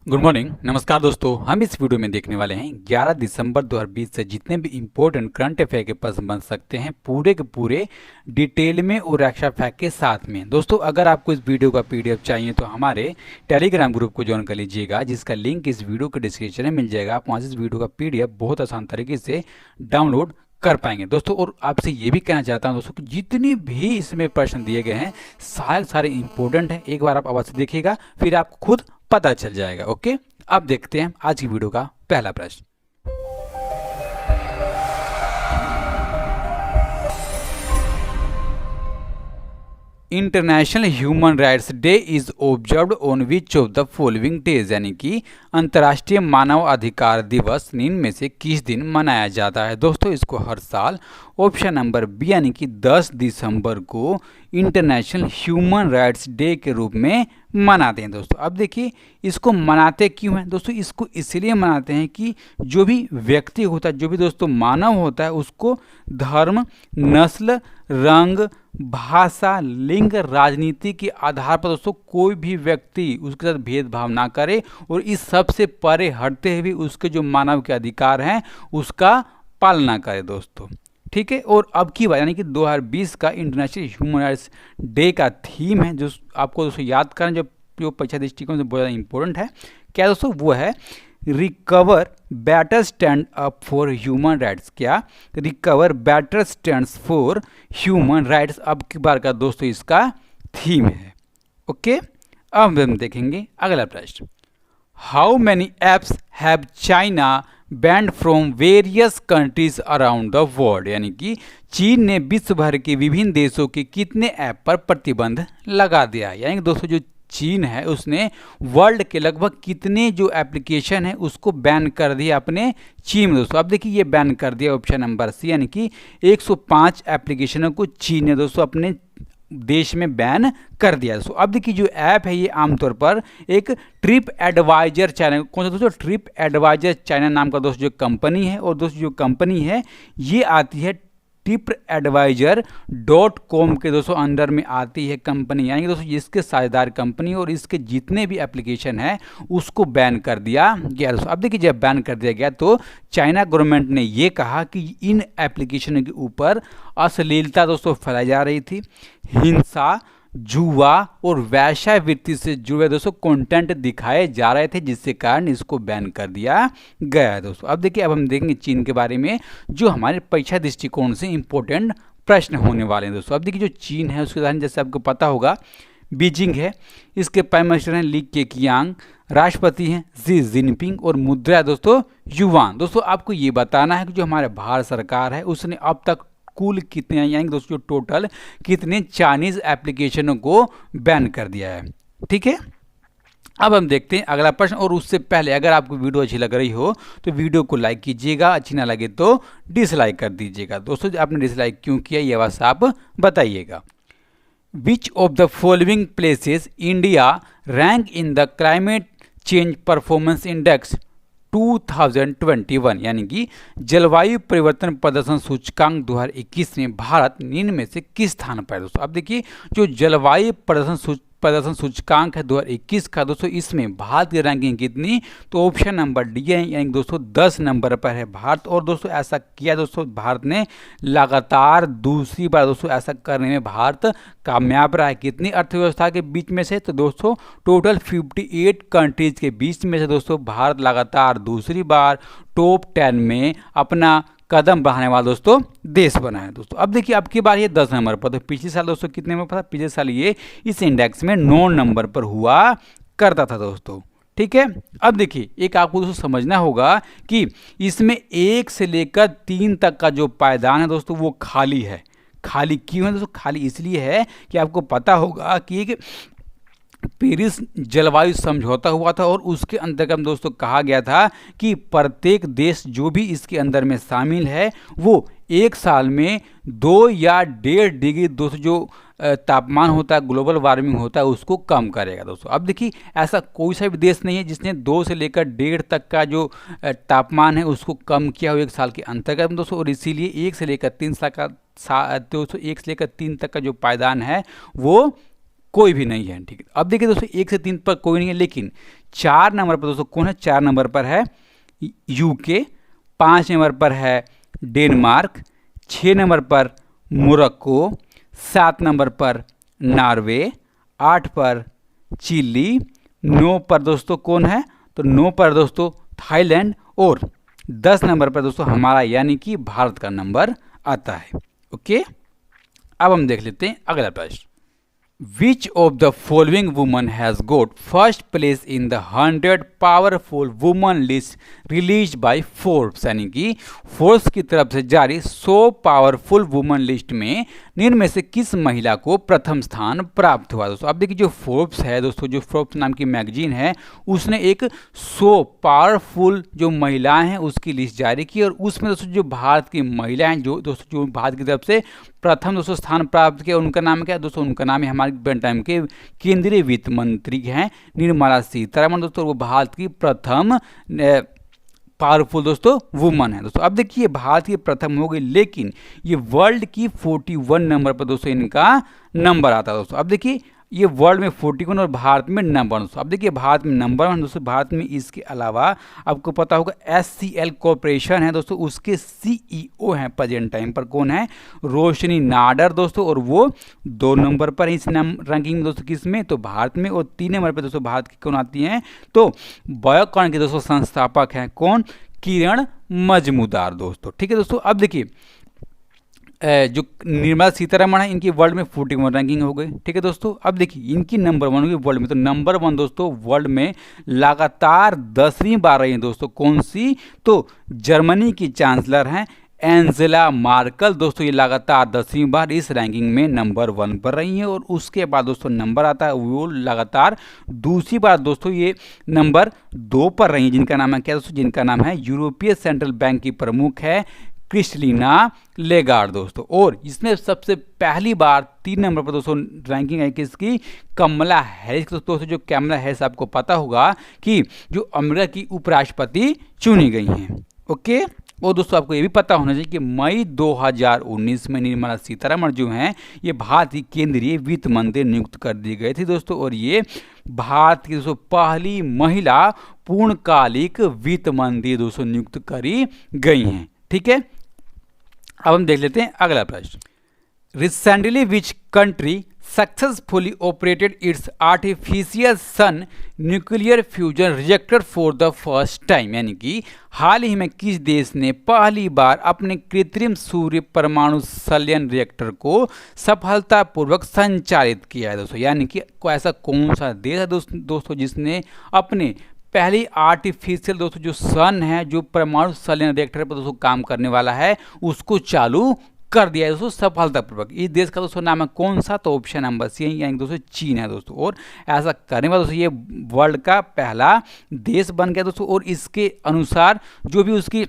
Good morning, नमस्कार दोस्तों। हम इस वीडियो में देखने वाले हैं 11 दिसंबर 2020 से जितने भी इम्पोर्टेंट करंट अफेयर के प्रश्न बन सकते हैं पूरे के पूरे डिटेल में और एक्स्ट्रा फैक्ट के साथ में। दोस्तों, अगर आपको इस वीडियो का पीडीएफ चाहिए तो हमारे टेलीग्राम ग्रुप को ज्वाइन कर लीजिएगा, जिसका लिंक इस वीडियो के डिस्क्रिप्शन में मिल जाएगा। आप वहाँ से इस वीडियो का पीडीएफ बहुत आसान तरीके से डाउनलोड कर पाएंगे दोस्तों। और आपसे ये भी कहना चाहता हूँ दोस्तों कि जितने भी इसमें प्रश्न दिए गए हैं सारे इंपॉर्टेंट हैं। एक बार आप अवश्य देखिएगा, फिर आपको खुद पता चल जाएगा। ओके, अब देखते हैं आज की वीडियो का पहला प्रश्न। International human rights day is observed on which of the following days, यानी कि अंतर्राष्ट्रीय मानव अधिकार दिवस निम्न में से किस दिन मनाया जाता है। दोस्तों, इसको हर साल ऑप्शन नंबर बी यानी कि 10 दिसंबर को इंटरनेशनल ह्यूमन राइट्स डे के रूप में मनाते हैं। दोस्तों, अब देखिए इसको मनाते क्यों हैं दोस्तों। इसको इसलिए मनाते हैं कि जो भी व्यक्ति होता है, जो भी दोस्तों मानव होता है, उसको धर्म, नस्ल, रंग, भाषा, लिंग, राजनीति के आधार पर दोस्तों कोई भी व्यक्ति उसके साथ भेदभाव ना करे और इस सबसे परे हटते हुए उसके जो मानव के अधिकार हैं उसका पालना करे दोस्तों। ठीक है, और अब की बात यानी कि 2020 का इंटरनेशनल ह्यूमन राइट्स डे का थीम है जो आपको दोस्तों याद करना, जो परीक्षा दृष्टिकोण से बहुत ज़्यादा इंपॉर्टेंट है। क्या दोस्तों, वो है recover better stand up for human rights. क्या? Recover better stands for human rights अब की बार का दोस्तों इसका थीम है। ओके, अब हम देखेंगे अगला प्रश्न। How many apps have China banned from various countries around the world, यानी कि चीन ने विश्व भर के विभिन्न देशों के कितने ऐप पर प्रतिबंध लगा दिया है। यानी कि दोस्तों जो चीन है उसने वर्ल्ड के लगभग कितने जो एप्लीकेशन है उसको बैन कर दिया अपने चीन में दोस्तों। अब देखिए ये बैन कर दिया ऑप्शन नंबर सी, यानी कि 105 एप्लीकेशनों को चीन ने दोस्तों अपने देश में बैन कर दिया दोस्तों। अब देखिए जो ऐप है ये आमतौर पर एक ट्रिप एडवाइजर चाइना, कौन सा दोस्तों? ट्रिप एडवाइजर चाइना नाम का दोस्तों जो कंपनी है, और दोस्तों जो कंपनी है ये आती है TripAdvisor.com के दोस्तों अंडर में आती है कंपनी। यानी कि दोस्तों इसके साझेदार कंपनी और इसके जितने भी एप्लीकेशन है उसको बैन कर दिया गया दोस्तों। अब देखिए जब बैन कर दिया गया तो चाइना गवर्नमेंट ने ये कहा कि इन एप्लीकेशनों के ऊपर अश्लीलता दोस्तों फैलाई जा रही थी, हिंसा, जुआ और वेश्यावृत्ति से जुड़े दोस्तों कंटेंट दिखाए जा रहे थे, जिससे कारण इसको बैन कर दिया गया है दोस्तों। अब देखिए अब हम देखेंगे चीन के बारे में जो हमारे परीक्षा दृष्टिकोण से इंपॉर्टेंट प्रश्न होने वाले हैं दोस्तों। अब देखिए जो चीन है उसके उदाहरण जैसे आपको पता होगा बीजिंग है, इसके प्राइम मिनिस्टर हैं ली केकियांग, राष्ट्रपति हैं शी जिनपिंग और मुद्रा है दोस्तों युवान। दोस्तों आपको ये बताना है कि जो हमारे भारत सरकार है उसने अब तक कुल कितने, यानी दोस्तों टोटल कितने चाइनीज एप्लीकेशनों को बैन कर दिया है। ठीक है, अब हम देखते हैं अगला प्रश्न। और उससे पहले अगर आपको वीडियो अच्छी लग रही हो तो वीडियो को लाइक कीजिएगा, अच्छी ना लगे तो डिसलाइक कर दीजिएगा। दोस्तों आपने डिसलाइक क्यों किया ये बस आप बताइएगा। Which of the following places India rank in the climate change performance index 2021, यानी कि जलवायु परिवर्तन प्रदर्शन सूचकांक 2021 में भारत निम्न में से किस स्थान पर है दोस्तों। अब देखिए जो जलवायु प्रदर्शन सूचकांक है 2021 का दोस्तों, इसमें भारत की रैंकिंग कितनी, तो ऑप्शन नंबर डी है, यानी दोस्तों 10 नंबर पर है भारत। और दोस्तों ऐसा किया दोस्तों भारत ने लगातार दूसरी बार दोस्तों ऐसा करने में भारत कामयाब रहा है। कितनी अर्थव्यवस्था के बीच में से, तो दोस्तों टोटल 58 कंट्रीज के बीच में से दोस्तों भारत लगातार दूसरी बार टॉप 10 में अपना कदम बढ़ाने वाला दोस्तों देश बना है दोस्तों। अब देखिए अब की बार ये 10 नंबर पर, तो पिछले साल दोस्तों कितने नंबर पर था? पिछले साल ये इस इंडेक्स में 9 नंबर पर हुआ करता था दोस्तों। ठीक है, अब देखिए एक आपको दोस्तों समझना होगा कि इसमें 1 से लेकर 3 तक का जो पायदान है दोस्तों वो खाली है। खाली क्यों है दोस्तों? खाली इसलिए है कि आपको पता होगा कि एक पेरिस जलवायु समझौता हुआ था और उसके अंतर्गत दोस्तों कहा गया था कि प्रत्येक देश जो भी इसके अंदर में शामिल है वो एक साल में 2 या 1.5 डिग्री दोस्तों जो तापमान होता है, ग्लोबल वार्मिंग होता है, उसको कम करेगा दोस्तों। अब देखिए ऐसा कोई सा भी देश नहीं है जिसने 2 से लेकर 1.5 तक का जो तापमान है उसको कम किया हो एक साल के अंतर्गत दोस्तों। और इसीलिए 1 से लेकर 3 साल का दोस्तों 1 से लेकर 3 तक का जो पायदान है वो कोई भी नहीं है। ठीक है, अब देखिए दोस्तों 1 से 3 पर कोई नहीं है, लेकिन 4 नंबर पर दोस्तों कौन है? 4 नंबर पर है यूके, 5 नंबर पर है डेनमार्क, 6 नंबर पर मोरक्को, 7 नंबर पर नॉर्वे, 8 पर चिली, 9 पर दोस्तों कौन है? तो 9 पर दोस्तों थाईलैंड, और 10 नंबर पर दोस्तों हमारा यानी कि भारत का नंबर आता है। ओके, अब हम देख लेते हैं अगला प्रश्न। Which of the following women has got first place in the 100 powerful women list released by Forbes? यानी कि फोर्ब्स की तरफ से जारी 100 पावरफुल वुमन लिस्ट में निम्न में से किस महिला को प्रथम स्थान प्राप्त हुआ? दोस्तों अब देखिए, जो फोर्ब्स है दोस्तों, जो फोर्ब्स नाम की मैगजीन है, उसने एक 100 पावरफुल जो महिलाएं हैं उसकी लिस्ट जारी की, और उसमें दोस्तों जो भारत की महिलाएं जो दोस्तों जो भारत की तरफ से प्रथम दोस्तों स्थान प्राप्त किया, उनका नाम क्या है दोस्तों? उनका नाम है हमारे टाइम के केंद्रीय वित्त मंत्री हैं निर्मला सीतारमण दोस्तों। वो भारत की प्रथम पावरफुल दोस्तों वुमन है दोस्तों। अब देखिए, भारत की प्रथम हो गई, लेकिन ये वर्ल्ड की 41 नंबर पर दोस्तों इनका नंबर आता है दोस्तों। अब देखिए, ये वर्ल्ड में 41 और भारत में नंबर 1। अब देखिए, भारत में नंबर 1 दोस्तों। भारत में इसके अलावा आपको पता होगा SCL कॉर्पोरेशन है दोस्तों, उसके CEO हैं प्रेजेंट टाइम पर, कौन है? रोशनी नाडर दोस्तों, और वो 2 नंबर पर इस रैंकिंग में दोस्तों, किस में? तो भारत में। और 3 नंबर पर दोस्तों भारत की कौन आती हैं? तो बायोकॉन के दोस्तों संस्थापक हैं कौन? किरण मजमूदार दोस्तों। ठीक है दोस्तों, अब देखिए जो निर्मला सीतारमण है, इनकी वर्ल्ड में 41 रैंकिंग हो गई। ठीक है दोस्तों, अब देखिए इनकी नंबर 1 होगी वर्ल्ड में। तो नंबर 1 दोस्तों वर्ल्ड में लगातार 10वीं बार रही है दोस्तों, कौन सी? तो जर्मनी की चांसलर हैं एंजेला मार्कल दोस्तों। ये लगातार 10वीं बार इस रैंकिंग में नंबर 1 पर रही हैं। और उसके बाद दोस्तों नंबर आता है, वो लगातार दूसरी बार दोस्तों ये नंबर 2 पर रही हैं, जिनका नाम है क्या दोस्तों? जिनका नाम है यूरोपीय सेंट्रल बैंक की प्रमुख है क्रिस्टलिना लेगार्ड दोस्तों। और इसमें सबसे पहली बार 3 नंबर पर दोस्तों रैंकिंग है किसकी? कमला हैरिस दोस्तों। जो कमला हैरिस आपको पता होगा कि जो अमेरिका की उपराष्ट्रपति चुनी गई हैं। ओके, और दोस्तों आपको ये भी पता होना चाहिए कि मई 2019 में निर्मला सीतारमण जो हैं, ये भारत की केंद्रीय वित्त मंत्री नियुक्त कर दी गई थी दोस्तों। और ये भारत की दोस्तों पहली महिला पूर्णकालिक वित्त मंत्री दोस्तों नियुक्त करी गई हैं। ठीक है, अब हम देख लेते हैं अगला प्रश्न। Recently which country successfully operated its artificial sun nuclear fusion reactor for the first time? यानी कि हाल ही में किस देश ने पहली बार अपने कृत्रिम सूर्य परमाणु संलयन रिएक्टर को सफलतापूर्वक संचालित किया है दोस्तों? यानी कि ऐसा कौन सा देश है दोस्तों जिसने अपने पहली आर्टिफिशियल दोस्तों जो सन है, जो परमाणु संलयन रिएक्टर पर दोस्तों काम करने वाला है, उसको चालू कर दिया है दोस्तों सफलतापूर्वक? इस देश का दोस्तों नाम है कौन सा? तो ऑप्शन नंबर सी यानी दोस्तों चीन है दोस्तों। और ऐसा करने वाला दोस्तों ये वर्ल्ड का पहला देश बन गया दोस्तों। और इसके अनुसार जो भी उसकी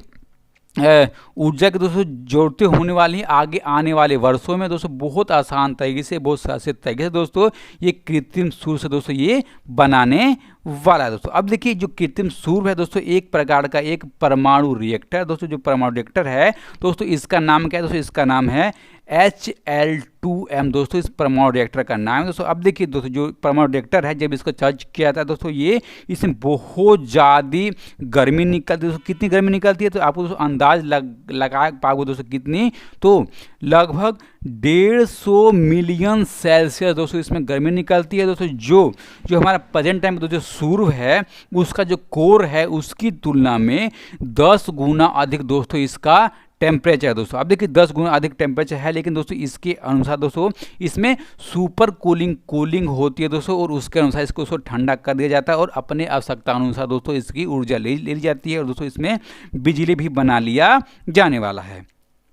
ऊर्जा की दोस्तों जरूरतें होने वाली आगे आने वाले वर्षों में दोस्तों बहुत आसान तरीके से, बहुत शासित तरीके से दोस्तों ये कृत्रिम सूर्य से दोस्तों ये बनाने वाला है दोस्तों। अब देखिए, जो कृत्रिम सूर्य है दोस्तों एक प्रकार का एक परमाणु रिएक्टर दोस्तों। जो परमाणु रिएक्टर है दोस्तों, इसका नाम क्या है दोस्तों? इसका नाम है HL2M दोस्तों। इस परमाणु रिएक्टर का नाम है दोस्तों। अब देखिए दोस्तों, जो परमाणु रिएक्टर है जब इसको चार्ज किया जाता है दोस्तों, ये इसमें बहुत ज़्यादा गर्मी निकलती है दोस्तों। कितनी गर्मी निकलती है? तो आपको दोस्तों अंदाज लगा पाओगे दोस्तों कितनी? तो लगभग 150 मिलियन सेल्सियस दोस्तों इसमें गर्मी निकलती है दोस्तों। जो हमारा प्रेजेंट टाइम में दोस्तों सूर्य है, उसका जो कोर है उसकी तुलना में 10 गुना अधिक दोस्तों इसका टेम्परेचर है दोस्तों। अब देखिए 10 गुना अधिक टेम्परेचर है, लेकिन दोस्तों इसके अनुसार दोस्तों इसमें सुपर कूलिंग होती है दोस्तों। और उसके अनुसार इसको ठंडा कर दिया जाता है और अपने आवश्यकता अनुसार दोस्तों इसकी ऊर्जा ले ली जाती है। और दोस्तों इसमें बिजली भी बना लिया जाने वाला है।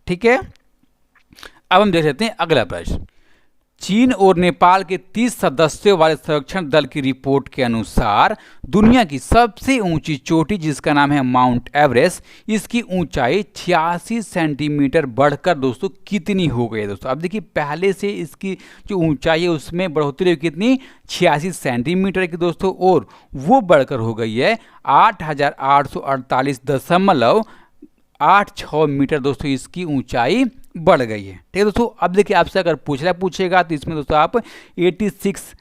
ठीक है, अब हम देख लेते हैं अगला प्रश्न। चीन और नेपाल के 30 सदस्यों वाले सर्वेक्षण दल की रिपोर्ट के अनुसार दुनिया की सबसे ऊंची चोटी जिसका नाम है माउंट एवरेस्ट, इसकी ऊंचाई 86 सेंटीमीटर बढ़कर दोस्तों कितनी हो गई है दोस्तों? अब देखिए, पहले से इसकी जो ऊंचाई है उसमें बढ़ोतरी हुई कितनी? 86 सेंटीमीटर की दोस्तों। और वो बढ़कर हो गई है 8,848.86 मीटर दोस्तों इसकी ऊंचाई बढ़ गई है। ठीक है दोस्तों, अब देखिए आपसे अगर पूछेगा तो इसमें दोस्तों आप 86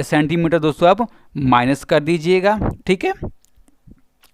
सेंटीमीटर दोस्तों आप माइनस कर दीजिएगा। ठीक है,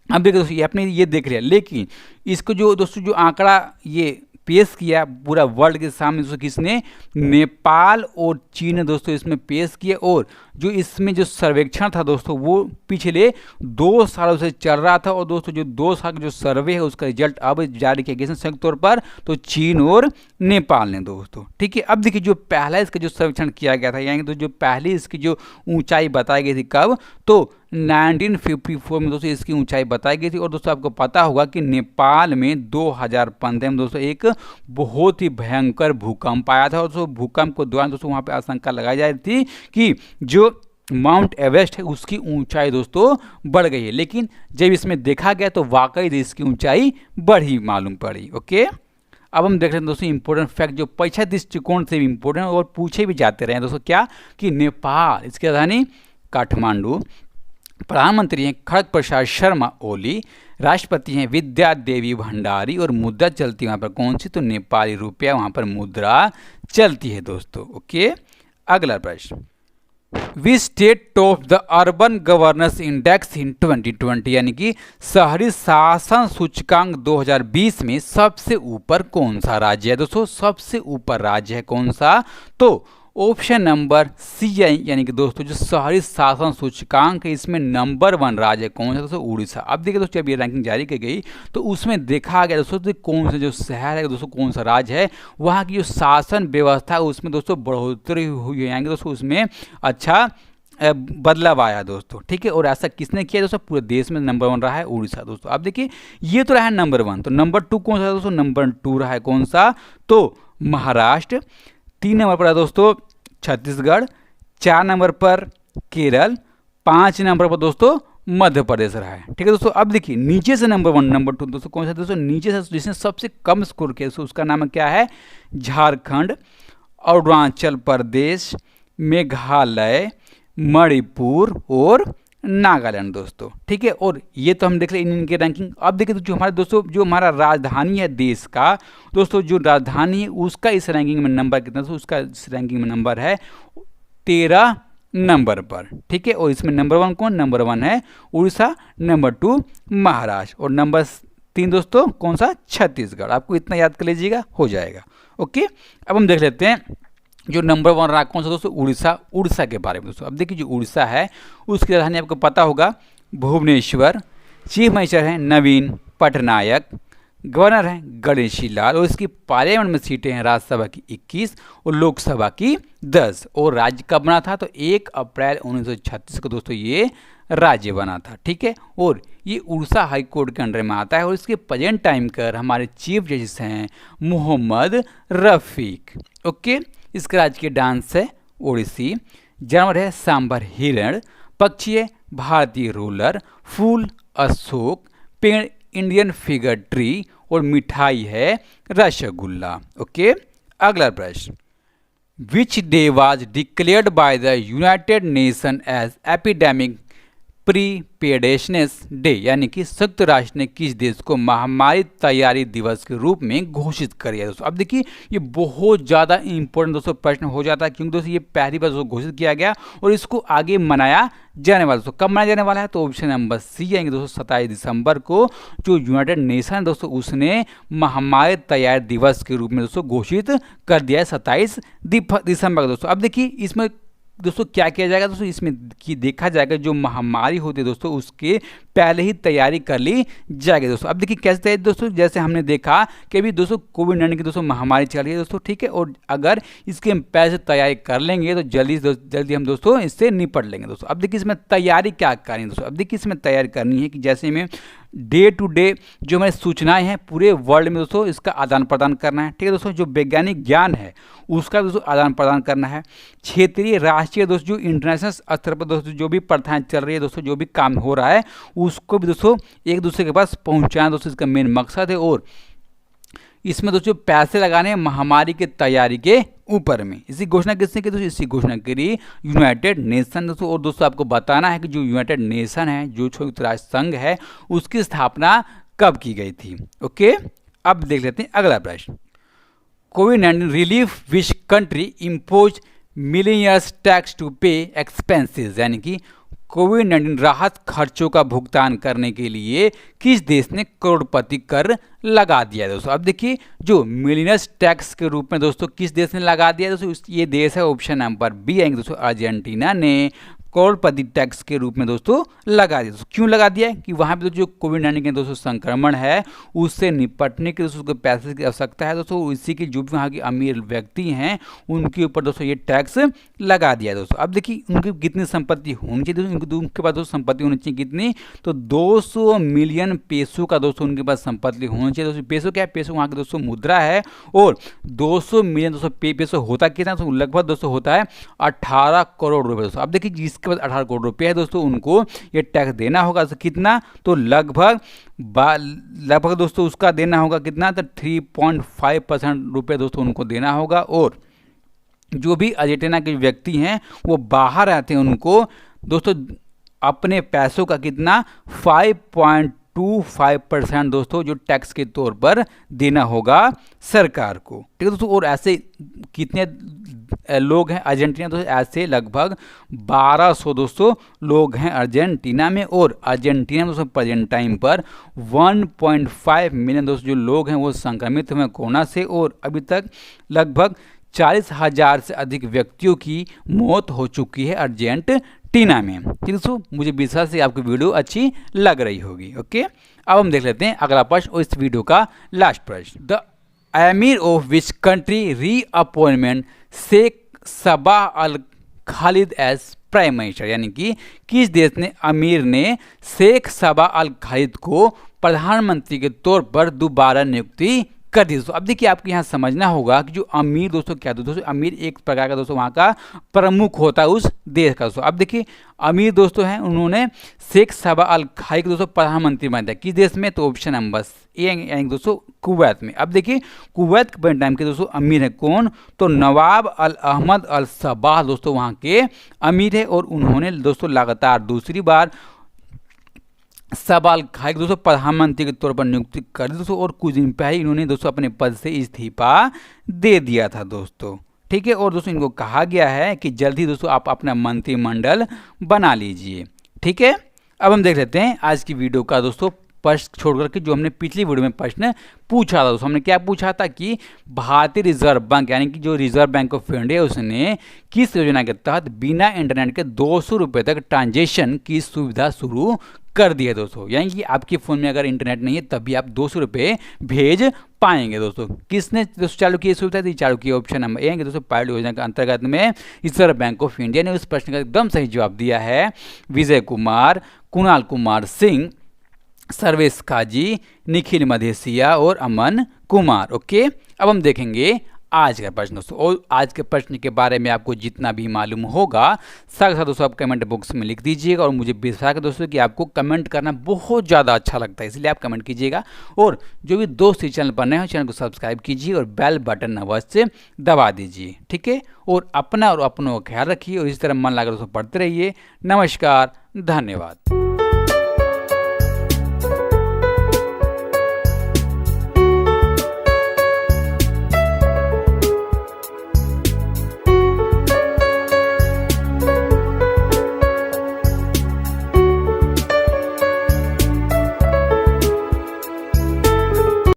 अब देखिए दोस्तों ये आपने ये देख लिया, लेकिन इसको जो दोस्तों जो आंकड़ा ये पेश किया पूरा वर्ल्ड के सामने दोस्तों किसने, नेपाल और चीन ने दोस्तों इसमें पेश किया। और जो इसमें जो सर्वेक्षण था दोस्तों वो पिछले 2 सालों से चल रहा था, और दोस्तों जो 2 साल का जो सर्वे है उसका रिजल्ट अब जारी किया गया संयुक्त तौर पर तो चीन और नेपाल ने दोस्तों। ठीक है, अब देखिए जो पहला इसका जो सर्वेक्षण किया गया था, यानी तो जो पहली इसकी जो ऊंचाई बताई गई थी कब, तो 1954 में दोस्तों इसकी ऊंचाई बताई गई थी। और दोस्तों आपको पता होगा कि नेपाल में 2015 में दोस्तों एक बहुत ही भयंकर भूकंप आया था, और दोस्तों भूकंप को दौरान दोस्तों वहाँ पे आशंका लगाई जा रही थी कि जो माउंट एवरेस्ट है उसकी ऊंचाई दोस्तों बढ़ गई है, लेकिन जब इसमें देखा गया तो वाकई इसकी ऊंचाई बढ़ी मालूम पड़ी। ओके, अब हम देख रहे हैं दोस्तों इंपॉर्टेंट फैक्ट जो परीक्षा दृष्टिकोण से भी इंपॉर्टेंट और पूछे भी जाते रहे दोस्तों, क्या कि नेपाल इसकी राजधानी काठमांडू, प्रधानमंत्री हैं खड़ग प्रसाद शर्मा ओली, राष्ट्रपति हैं विद्या देवी भंडारी, और मुद्रा चलती है वहाँ पर कौन सी, तो नेपाली रुपया वहाँ पर मुद्रा चलती है दोस्तों। ओके, अगला प्रश्न, we state top the urban governance index in 2020, यानी कि शहरी शासन सूचकांक 2020 में सबसे ऊपर कौन सा राज्य है दोस्तों, सबसे ऊपर राज्य है कौन सा, तो ऑप्शन नंबर सी है, यानी कि दोस्तों जो शहरी शासन सूचकांक है इसमें नंबर 1 राज्य कौन सा दोस्तों, उड़ीसा। अब देखिए दोस्तों जब ये रैंकिंग जारी की गई तो उसमें देखा गया दोस्तों तो कौन सा जो शहर है दोस्तों, कौन सा राज्य है, वहाँ की जो शासन व्यवस्था है उसमें दोस्तों बढ़ोतरी हुई है, यानी कि दोस्तों उसमें अच्छा बदलाव आया दोस्तों। ठीक है, और ऐसा किसने किया दोस्तों, पूरे देश में नंबर 1 रहा है उड़ीसा दोस्तों। अब देखिए ये तो रहा है नंबर 1, तो नंबर 2 कौन सा दोस्तों, नंबर 2 रहा है कौन सा, तो महाराष्ट्र। 3 नंबर पर है दोस्तों छत्तीसगढ़, 4 नंबर पर केरल, 5 नंबर पर दोस्तों मध्य प्रदेश रहा है। ठीक है दोस्तों, अब देखिए नीचे से नंबर 1 नंबर 2 दोस्तों कौन सा दोस्तों, नीचे से जिसने सबसे कम स्कोर किया दोस्तों उसका नाम क्या है, झारखंड, अरुणाचल प्रदेश, मेघालय, मणिपुर और नागालैंड दोस्तों। ठीक है, और ये तो हम देख रहे हैं इनके रैंकिंग। अब देखिए जो हमारे दोस्तों जो हमारा राजधानी है देश का दोस्तों, जो राजधानी है उसका इस रैंकिंग में नंबर कितना दोस्तों, उसका इस रैंकिंग में नंबर है 13 नंबर पर। ठीक है, और इसमें नंबर 1 कौन, नंबर 1 है उड़ीसा, नंबर 2 महाराष्ट्र, और नंबर 3 दोस्तों कौन सा, छत्तीसगढ़। आपको इतना याद कर लीजिएगा हो जाएगा। ओके, अब हम देख लेते हैं जो नंबर 1 रहा कौन सा दोस्तों, उड़ीसा। उड़ीसा के बारे में दोस्तों अब देखिए जो उड़ीसा है उसकी राजधानी आपको पता होगा भुवनेश्वर, चीफ मिनिस्टर हैं नवीन पटनायक, गवर्नर हैं गणेशी लाल, और इसकी पार्लियामेंट में सीटें हैं राज्यसभा की 21 और लोकसभा की 10। और राज्य कब बना था, तो 1 अप्रैल 1936 को दोस्तों ये राज्य बना था। ठीक है, और ये उड़ीसा हाई कोर्ट के अंडर में आता है, और इसके प्रेजेंट टाइम कर हमारे चीफ जस्टिस हैं मोहम्मद रफ़ीक। ओके, इसका राजकीय डांस है ओडिसी, जानवर है सांबर हिरण, पक्षी है भारतीय रूलर, फूल अशोक, पेड़ इंडियन फिगर ट्री, और मिठाई है रसगुल्ला। ओके, अगला प्रश्न, which day was declared by the United Nation as epidemic preparedness day, यानी कि संयुक्त राष्ट्र ने किस देश को महामारी तैयारी दिवस के रूप में घोषित कर दिया दोस्तों। अब देखिए ये बहुत ज़्यादा इंपॉर्टेंट दोस्तों प्रश्न हो जाता है, क्योंकि दोस्तों ये पहली बार दोस्तों घोषित किया गया और इसको आगे मनाया जाने वाला दोस्तों। कब मनाया जाने वाला है, तो ऑप्शन नंबर सी आएंगे दोस्तों 27 दिसंबर को जो यूनाइटेड नेशन दोस्तों उसने महामारी तैयारी दिवस के रूप में दोस्तों घोषित कर दिया है 27 दिसंबर को दोस्तों। अब देखिए इसमें दोस्तों क्या किया जाएगा दोस्तों, इसमें की देखा जाएगा जो महामारी होती है दोस्तों उसके पहले ही तैयारी कर ली जाएगी दोस्तों। अब देखिए कैसे तैयारी दोस्तों, जैसे हमने देखा कि अभी दोस्तों कोविड-19 की दोस्तों महामारी चल रही है दोस्तों। ठीक है, और अगर इसके हम पहले से तैयारी कर लेंगे तो जल्दी हम दोस्तों इससे निपट लेंगे दोस्तों। अब देखिए इसमें तैयारी क्या करनी है दोस्तों, अब देखिए इसमें तैयारी करनी है कि जैसे में डे टू डे जो हमारी सूचनाएं हैं पूरे वर्ल्ड में दोस्तों इसका आदान प्रदान करना है। ठीक है दोस्तों, जो वैज्ञानिक ज्ञान है उसका दोस्तों आदान प्रदान करना है। क्षेत्रीय राष्ट्रीय दोस्तों जो इंटरनेशनल स्तर पर दोस्तों जो भी प्रथाएं चल रही है दोस्तों, जो भी काम हो रहा है उसको भी दोस्तों एक दूसरे के पास पहुंचाना दोस्तों इसका मेन मकसद है। और इसमें दोस्तों पैसे लगाने हैं महामारी के तैयारी के ऊपर में। इसी घोषणा किसने की दोस्तों, इसी घोषणा करी यूनाइटेड नेशन दोस्तों। और दोस्तों आपको बताना है कि जो यूनाइटेड नेशन है जो संयुक्त राष्ट्र संघ है उसकी स्थापना कब की गई थी। ओके, अब देख लेते हैं अगला प्रश्न, Covid relief which country impose millionaires tax to pay expenses, यानी कि कोविड-19 राहत खर्चों का भुगतान करने के लिए किस देश ने करोड़पति कर लगा दिया है दोस्तों। अब देखिए जो मिलियनर्स टैक्स के रूप में दोस्तों किस देश ने लगा दिया है दोस्तों, ये देश है ऑप्शन नंबर बी आएंगे दोस्तों, अर्जेंटीना ने करोड़पति टैक्स के रूप में दोस्तों लगा दिया। दोस्तों क्यों लगा दिया है कि वहाँ पे जो कोविड-19 के दोस्तों संक्रमण है उससे निपटने के दोस्तों को पैसे की आवश्यकता है दोस्तों, इसी के जो भी वहाँ के अमीर व्यक्ति हैं उनके ऊपर दोस्तों ये टैक्स लगा दिया है दोस्तों। अब देखिए उनकी कितनी संपत्ति होनी चाहिए दोस्तों, उनके पास दोस्तों संपत्ति होनी चाहिए कितनी, तो 200 मिलियन पेसो का दोस्तों उनके पास संपत्ति होनी चाहिए दोस्तों। पेसो क्या है, पेसो वहाँ की दोस्तों मुद्रा है, और 200 मिलियन दोस्तों पेसो होता कितना दोस्तों, लगभग दोस्तों होता है 18 करोड़ रुपए दोस्तों। अब देखिए जिसके पास 18 करोड़ रुपए है दोस्तों उनको ये टैक्स देना होगा तो कितना, तो लगभग दोस्तों उसका देना होगा कितना, तो 3.5% रुपए दोस्तों उनको देना होगा। और जो भी अर्जेंटीना के व्यक्ति हैं वो बाहर आते हैं उनको दोस्तों अपने पैसों का कितना 5.25% दोस्तों जो टैक्स के तौर पर देना होगा सरकार को, ठीक है दोस्तों। और ऐसे कितने लोग हैं अर्जेंटीना दोस्तों, ऐसे लगभग 1200 दोस्तों लोग हैं अर्जेंटीना में। और अर्जेंटीना में दोस्तों प्रेजेंट टाइम पर 1.5 मिलियन दोस्तों जो लोग हैं वो संक्रमित हुए कोरोना से, और अभी तक लगभग 40,000 से अधिक व्यक्तियों की मौत हो चुकी है अर्जेंटीना में। ठीक दोस्तों, मुझे विश्वास है आपको वीडियो अच्छी लग रही होगी। ओके, अब हम देख लेते हैं अगला प्रश्न और इस वीडियो का लास्ट प्रश्न। The emir of which country री अपॉइंटमेंट शेख सबाह अल खालिद एज प्राइम मिनिस्टर, यानी कि किस देश ने अमीर ने शेख सबाह अल खालिद को प्रधानमंत्री के तौर पर दोबारा नियुक्ति कर दी दोस्तों। अब देखिए आपको यहाँ समझना होगा कि जो अमीर दोस्तों क्या दोस्तों, अमीर एक प्रकार का दोस्तों वहाँ का प्रमुख होता है उस देश का दोस्तों। अब देखिए अमीर दोस्तों हैं उन्होंने शेख सबाह अल खालिद को दोस्तों प्रधानमंत्री बना दिया किस देश में, तो ऑप्शन नंबर ए यानी दोस्तों कुवैत में। अब देखिए कुवैत के टाइम के दोस्तों अमीर है कौन, तो नवाब अल अहमद अल सबाह दोस्तों वहाँ के अमीर है, और उन्होंने दोस्तों लगातार दूसरी बार सबाह अल खालिद दोस्तों प्रधानमंत्री के तौर पर नियुक्ति कर दी दोस्तों, और कुछ दिन पहले इन्होंने दोस्तों अपने पद से इस्तीफा दे दिया था दोस्तों। ठीक है, और दोस्तों इनको कहा गया है कि जल्द ही दोस्तों आप अपना मंत्रिमंडल बना लीजिए। ठीक है, अब हम देख लेते हैं आज की वीडियो का दोस्तों प्रश्न छोड़ करके जो हमने पिछली वीडियो में प्रश्न पूछा था दोस्तों। हमने क्या पूछा था कि भारतीय रिजर्व बैंक यानी कि जो रिजर्व बैंक ऑफ इंडिया उसने किस योजना के तहत बिना इंटरनेट के 200 रुपये तक ट्रांजेक्शन की सुविधा शुरू कर दी है दोस्तों। यानी कि आपके फ़ोन में अगर इंटरनेट नहीं है तभी आप 200 रुपये भेज पाएंगे दोस्तों। किसने दोस्तों चालू की सुविधा थी, चालू की ऑप्शन नंबर ए दोस्तों पायलट योजना के अंतर्गत में रिजर्व बैंक ऑफ इंडिया ने उस प्रश्न का एकदम सही जवाब दिया है विजय कुमार, कुणाल कुमार सिंह, सर्वेश काजी, निखिल मधेसिया और अमन कुमार। ओके, अब हम देखेंगे आज का प्रश्न दोस्तों, और आज के प्रश्न के बारे में आपको जितना भी मालूम होगा साथ साथ दोस्तों आप कमेंट बॉक्स में लिख दीजिएगा। और मुझे विश्वास है दोस्तों कि आपको कमेंट करना बहुत ज़्यादा अच्छा लगता है, इसलिए आप कमेंट कीजिएगा। और जो भी दोस्त इस चैनल पर नए हो चैनल को सब्सक्राइब कीजिए और बेल बटन अवश्य दबा दीजिए। ठीक है, और अपना और अपनों का ख्याल रखिए और इसी तरह मन लगा दोस्तों पढ़ते रहिए। नमस्कार, धन्यवाद।